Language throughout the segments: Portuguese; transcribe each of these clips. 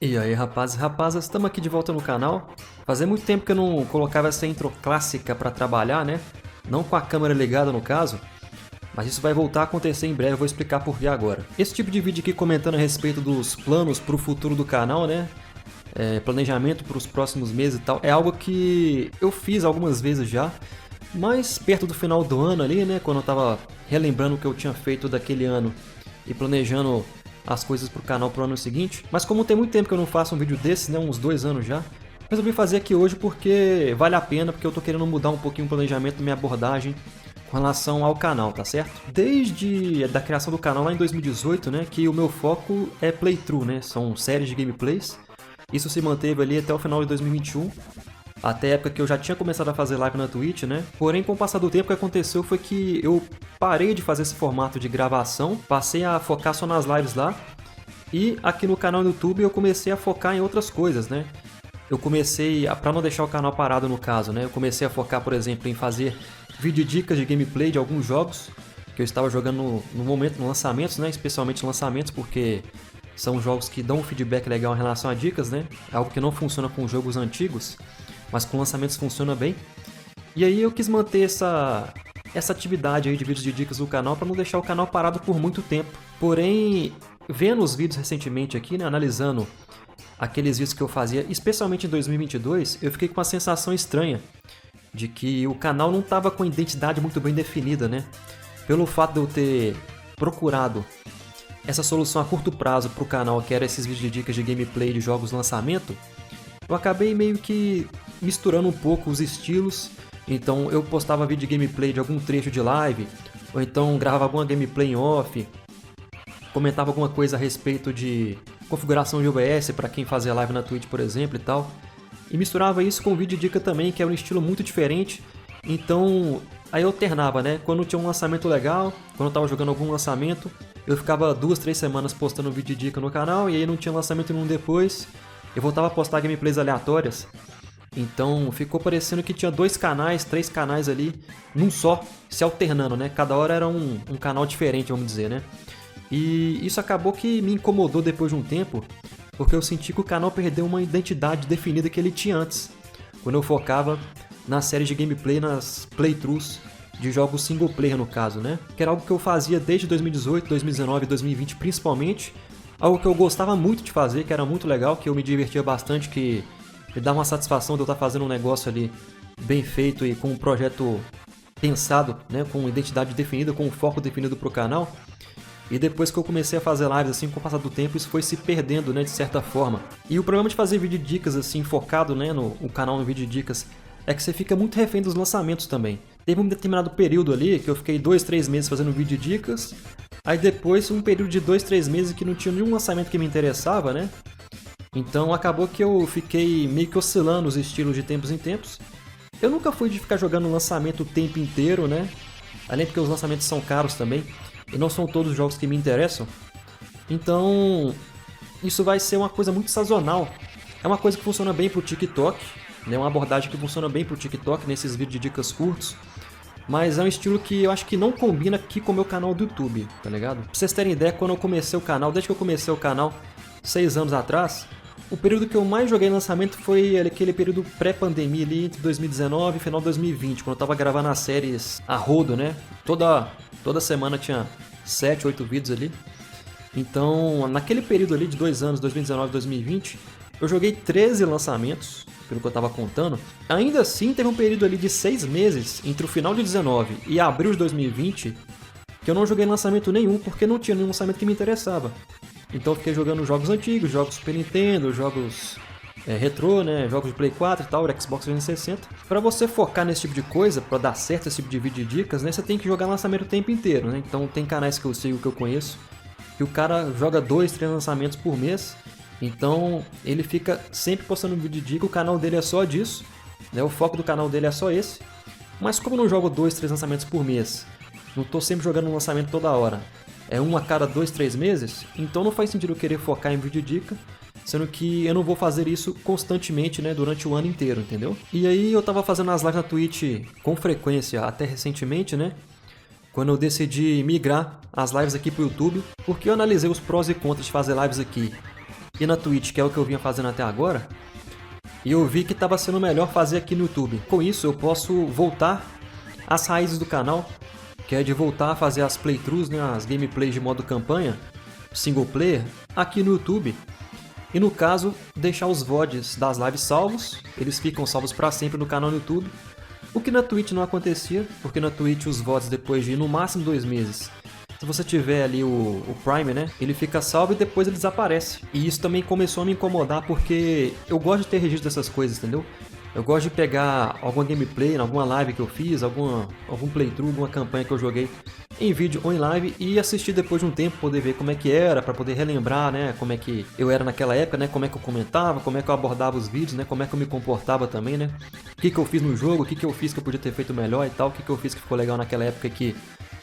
E aí, rapazes e rapazas, estamos aqui de volta no canal. Fazia muito tempo que eu não colocava essa intro clássica para trabalhar, né? Não com a câmera ligada no caso, mas isso vai voltar a acontecer em breve, eu vou explicar por que agora. Esse tipo de vídeo aqui comentando a respeito dos planos para o futuro do canal, né? Planejamento para os próximos meses e tal, é algo que eu fiz algumas vezes já, mas perto do final do ano ali, né? Quando eu tava relembrando o que eu tinha feito daquele ano e planejando as coisas pro canal pro ano seguinte. Mas como tem muito tempo que eu não faço um vídeo desse, né, uns 2 anos já, resolvi fazer aqui hoje porque vale a pena, porque eu tô querendo mudar um pouquinho o planejamento da minha abordagem com relação ao canal, tá certo? Desde a criação do canal lá em 2018, né, que o meu foco é playthrough, né, são séries de gameplays. Isso se manteve ali até o final de 2021. Até a época que eu já tinha começado a fazer live na Twitch, né? Porém, com o passar do tempo, o que aconteceu foi que eu parei de fazer esse formato de gravação, passei a focar só nas lives lá, e aqui no canal do YouTube eu comecei a focar em outras coisas, né? Eu comecei, para não deixar o canal parado no caso, né? Eu comecei a focar, por exemplo, em fazer vídeo dicas de gameplay de alguns jogos que eu estava jogando no momento, no lançamentos, né? Especialmente lançamentos, porque são jogos que dão um feedback legal em relação a dicas, né? Algo que não funciona com jogos antigos, mas com lançamentos funciona bem. E aí eu quis manter essa atividade aí de vídeos de dicas do canal para não deixar o canal parado por muito tempo. Porém, vendo os vídeos recentemente aqui, né, analisando aqueles vídeos que eu fazia, especialmente em 2022, eu fiquei com uma sensação estranha de que o canal não estava com a identidade muito bem definida, né? Pelo fato de eu ter procurado essa solução a curto prazo para o canal, que era esses vídeos de dicas de gameplay de jogos lançamento, eu acabei meio que misturando um pouco os estilos. Então eu postava vídeo de gameplay de algum trecho de live, ou então gravava alguma gameplay em off, comentava alguma coisa a respeito de configuração de OBS para quem fazia live na Twitch, por exemplo, e tal. E misturava isso com vídeo de dica também, que é um estilo muito diferente. Então aí eu alternava, né? Quando tinha um lançamento legal, quando eu tava jogando algum lançamento, eu ficava 2, 3 semanas postando vídeo de dica no canal, e aí não tinha lançamento nenhum depois, eu voltava a postar gameplays aleatórias. Então ficou parecendo que tinha 2 canais, 3 canais ali, num só, se alternando, né? Cada hora era um canal diferente, vamos dizer, né? E isso acabou que me incomodou depois de um tempo, porque eu senti que o canal perdeu uma identidade definida que ele tinha antes, quando eu focava nas séries de gameplay, nas playthroughs de jogos single player no caso, né? Que era algo que eu fazia desde 2018, 2019 e 2020 principalmente, algo que eu gostava muito de fazer, que era muito legal, que eu me divertia bastante, que me dava uma satisfação de eu estar fazendo um negócio ali bem feito e com um projeto pensado, né, com identidade definida, com um foco definido para o canal. E depois que eu comecei a fazer lives assim, com o passar do tempo, isso foi se perdendo, né, de certa forma. E o problema de fazer vídeo de dicas assim, focado, né, no canal no vídeo de dicas, é que você fica muito refém dos lançamentos também. Teve um determinado período ali que eu fiquei 2, 3 meses fazendo vídeo de dicas, aí depois um período de 2, 3 meses que não tinha nenhum lançamento que me interessava, né? Então acabou que eu fiquei meio que oscilando os estilos de tempos em tempos. Eu nunca fui de ficar jogando lançamento o tempo inteiro, né? Além porque os lançamentos são caros também, e não são todos os jogos que me interessam. Então, isso vai ser uma coisa muito sazonal. É uma coisa que funciona bem pro TikTok, né? Uma abordagem que funciona bem pro TikTok nesses vídeos de dicas curtos. Mas é um estilo que eu acho que não combina aqui com o meu canal do YouTube, tá ligado? Pra vocês terem ideia, quando eu comecei o canal, desde que eu comecei o canal, 6 anos atrás, o período que eu mais joguei lançamento foi aquele período pré-pandemia ali, entre 2019 e final de 2020, quando eu tava gravando as séries a rodo, né? Toda semana tinha 7, 8 vídeos ali. Então, naquele período ali de 2 anos, 2019 e 2020, eu joguei 13 lançamentos, pelo que eu tava contando. Ainda assim, teve um período ali de 6 meses, entre o final de 19 e abril de 2020, que eu não joguei lançamento nenhum, porque não tinha nenhum lançamento que me interessava. Então eu fiquei jogando jogos antigos, jogos Super Nintendo, jogos retrô, né, jogos de Play 4 e tal, Xbox 360. Para você focar nesse tipo de coisa, para dar certo esse tipo de vídeo de dicas, né, você tem que jogar lançamento o tempo inteiro, né? Então tem canais que eu sigo, que eu conheço, que o cara joga 2, 3 lançamentos por mês. Então ele fica sempre postando vídeo de dica, o canal dele é só disso, né? O foco do canal dele é só esse. Mas como eu não jogo 2, 3 lançamentos por mês, não estou sempre jogando um lançamento toda hora, é um a cada 2, 3 meses, então não faz sentido eu querer focar em vídeo dica, sendo que eu não vou fazer isso constantemente, né, durante o ano inteiro, entendeu? E aí eu tava fazendo as lives na Twitch com frequência até recentemente, né, quando eu decidi migrar as lives aqui pro YouTube, porque eu analisei os prós e contras de fazer lives aqui e na Twitch, que é o que eu vinha fazendo até agora, e eu vi que estava sendo melhor fazer aqui no YouTube. Com isso, eu posso voltar às raízes do canal, que é de voltar a fazer as playthroughs, né, as gameplays de modo campanha, single player, aqui no YouTube. E no caso, deixar os VODs das lives salvos, eles ficam salvos para sempre no canal no YouTube. O que na Twitch não acontecia, porque na Twitch os VODs depois de no máximo 2 meses, se você tiver ali o Prime, né, ele fica salvo e depois ele desaparece. E isso também começou a me incomodar porque eu gosto de ter registro dessas coisas, entendeu? Eu gosto de pegar alguma gameplay, alguma live que eu fiz, algum playthrough, alguma campanha que eu joguei em vídeo ou em live e assistir depois de um tempo, poder ver como é que era, para poder relembrar, né, como é que eu era naquela época, né, como é que eu comentava, como é que eu abordava os vídeos, né, como é que eu me comportava também, né, o que eu fiz no jogo, o que eu fiz que eu podia ter feito melhor e tal, o que eu fiz que ficou legal naquela época que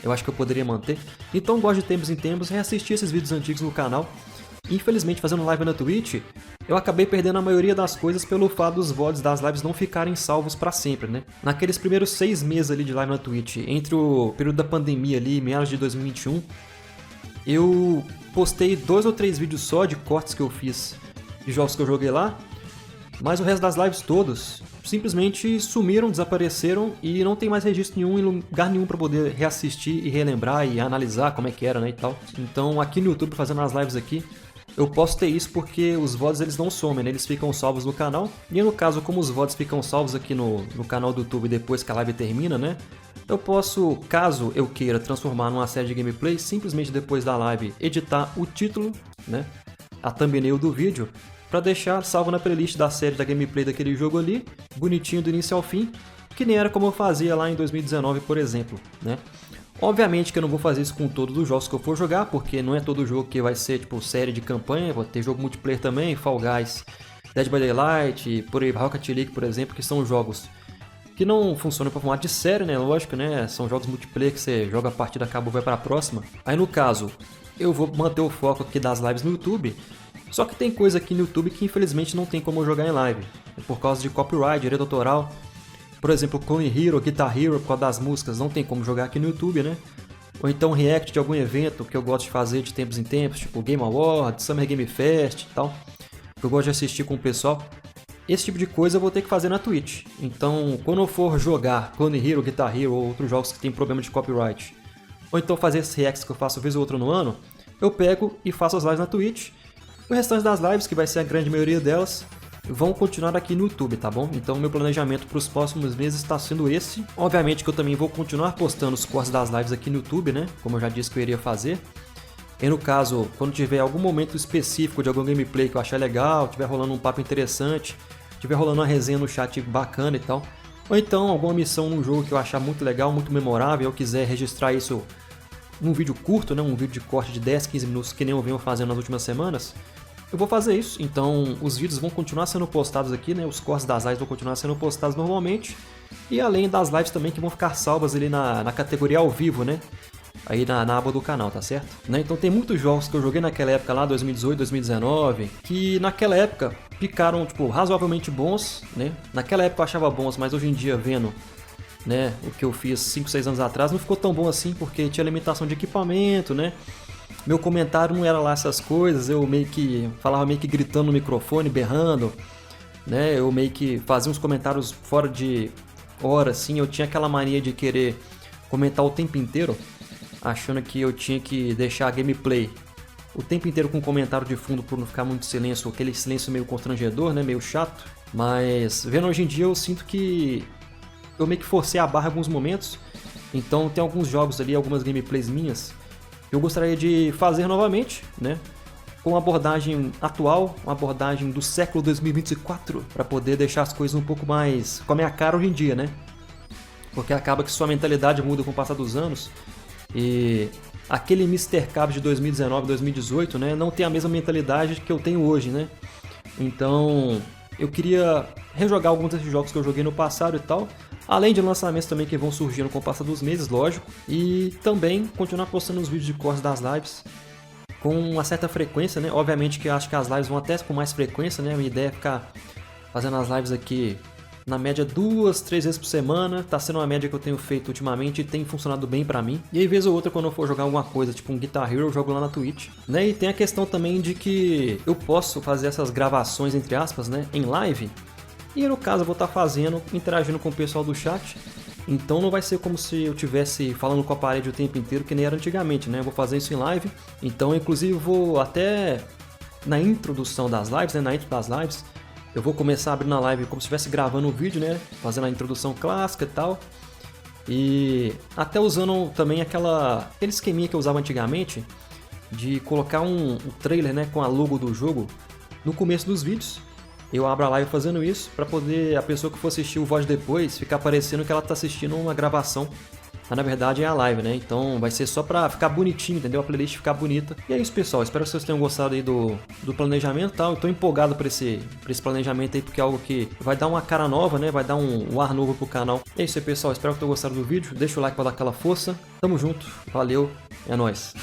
eu acho que eu poderia manter. Então gosto de tempos em tempos reassistir esses vídeos antigos no canal. Infelizmente, fazendo live na Twitch, eu acabei perdendo a maioria das coisas pelo fato dos VODs das lives não ficarem salvos pra sempre, né? Naqueles primeiros 6 meses ali de live na Twitch, entre o período da pandemia ali, meados de 2021, eu postei 2 ou 3 vídeos só de cortes que eu fiz de jogos que eu joguei lá, mas o resto das lives todos simplesmente sumiram, desapareceram e não tem mais registro nenhum em lugar nenhum para poder reassistir e relembrar e analisar como é que era, né, e tal. Então aqui no YouTube, fazendo as lives aqui, eu posso ter isso porque os VODs eles não somem, né? Eles ficam salvos no canal. E no caso, como os VODs ficam salvos aqui no canal do YouTube depois que a live termina, né? Eu posso, caso eu queira transformar numa série de gameplay, simplesmente depois da live editar o título, né? A thumbnail do vídeo, para deixar salvo na playlist da série da gameplay daquele jogo ali, bonitinho do início ao fim, que nem era como eu fazia lá em 2019, por exemplo, né? Obviamente que eu não vou fazer isso com todos os jogos que eu for jogar, porque não é todo jogo que vai ser tipo série de campanha, vou ter jogo multiplayer também, Fall Guys, Dead by Daylight, por aí Rocket League, por exemplo, que são jogos que não funcionam para formato de série, né? Lógico, né? São jogos multiplayer que você joga a partida, acabou, vai para a próxima. Aí no caso, eu vou manter o foco aqui das lives no YouTube, só que tem coisa aqui no YouTube que infelizmente não tem como eu jogar em live, por causa de copyright, direito autoral. Por exemplo, Clone Hero, Guitar Hero, por causa das músicas, não tem como jogar aqui no YouTube, né? Ou então react de algum evento que eu gosto de fazer de tempos em tempos, tipo Game Awards, Summer Game Fest e tal, que eu gosto de assistir com o pessoal. Esse tipo de coisa eu vou ter que fazer na Twitch. Então, quando eu for jogar Clone Hero, Guitar Hero ou outros jogos que tem problema de copyright, ou então fazer esses reacts que eu faço vez ou outra no ano, eu pego e faço as lives na Twitch. O restante das lives, que vai ser a grande maioria delas, vão continuar aqui no YouTube, tá bom? Então meu planejamento para os próximos meses está sendo esse. Obviamente que eu também vou continuar postando os cortes das lives aqui no YouTube, né? Como eu já disse que eu iria fazer. E no caso, quando tiver algum momento específico de algum gameplay que eu achar legal, tiver rolando um papo interessante, tiver rolando uma resenha no chat bacana e tal, ou então alguma missão num jogo que eu achar muito legal, muito memorável, eu quiser registrar isso num vídeo curto, né? Um vídeo de corte de 10, 15 minutos que nem eu venho fazendo nas últimas semanas, eu vou fazer isso. Então os vídeos vão continuar sendo postados aqui, né? Os cortes das lives vão continuar sendo postados normalmente. E além das lives também que vão ficar salvas ali na categoria ao vivo, né? Aí na aba do canal, tá certo? Né? Então tem muitos jogos que eu joguei naquela época lá, 2018, 2019, que naquela época ficaram, tipo, razoavelmente bons, né? Naquela época eu achava bons, mas hoje em dia vendo, né, o que eu fiz 5, 6 anos atrás, não ficou tão bom assim, porque tinha limitação de equipamento, né? Meu comentário não era lá essas coisas, eu meio que falava meio que gritando no microfone, berrando, né? Eu meio que fazia uns comentários fora de hora, assim, eu tinha aquela mania de querer comentar o tempo inteiro, achando que eu tinha que deixar a gameplay o tempo inteiro com um comentário de fundo por não ficar muito silêncio, aquele silêncio meio constrangedor, né? Meio chato. Mas vendo hoje em dia eu sinto que eu meio que forcei a barra em alguns momentos, então tem alguns jogos ali, algumas gameplays minhas eu gostaria de fazer novamente, né? Com uma abordagem atual, uma abordagem do século 2024, para poder deixar as coisas um pouco mais com a minha cara hoje em dia, né? Porque acaba que sua mentalidade muda com o passar dos anos e aquele Mr. Cab de 2019, 2018, né? Não tem a mesma mentalidade que eu tenho hoje, né? Então eu queria rejogar alguns desses jogos que eu joguei no passado e tal, além de lançamentos também que vão surgindo com o passar dos meses, lógico, e também continuar postando os vídeos de cortes das lives com uma certa frequência, né? Obviamente que eu acho que as lives vão até com mais frequência, né? A minha ideia é ficar fazendo as lives aqui na média 2, 3 vezes por semana. Tá sendo uma média que eu tenho feito ultimamente e tem funcionado bem pra mim. E aí, vez ou outra, quando eu for jogar alguma coisa, tipo um Guitar Hero, eu jogo lá na Twitch, né? E tem a questão também de que eu posso fazer essas gravações, entre aspas, né, em live. E no caso eu vou estar fazendo, interagindo com o pessoal do chat. Então não vai ser como se eu estivesse falando com a parede o tempo inteiro, que nem era antigamente, né? Eu vou fazer isso em live. Então, inclusive, eu vou até na introdução das lives, né? Na intro das lives, eu vou começar abrindo a live como se estivesse gravando um vídeo, né? Fazendo a introdução clássica e tal. E até usando também aquele esqueminha que eu usava antigamente de colocar um trailer, né? Com a logo do jogo no começo dos vídeos. Eu abro a live fazendo isso para poder a pessoa que for assistir o VOD depois ficar parecendo que ela tá assistindo uma gravação. Mas na verdade é a live, né? Então vai ser só pra ficar bonitinho, entendeu? A playlist ficar bonita. E é isso, pessoal. Espero que vocês tenham gostado aí do planejamento e tal. Eu tô empolgado pra esse planejamento aí, porque é algo que vai dar uma cara nova, né? Vai dar um ar novo pro canal. É isso aí, pessoal. Espero que tenham gostado do vídeo. Deixa o like pra dar aquela força. Tamo junto. Valeu. É nóis.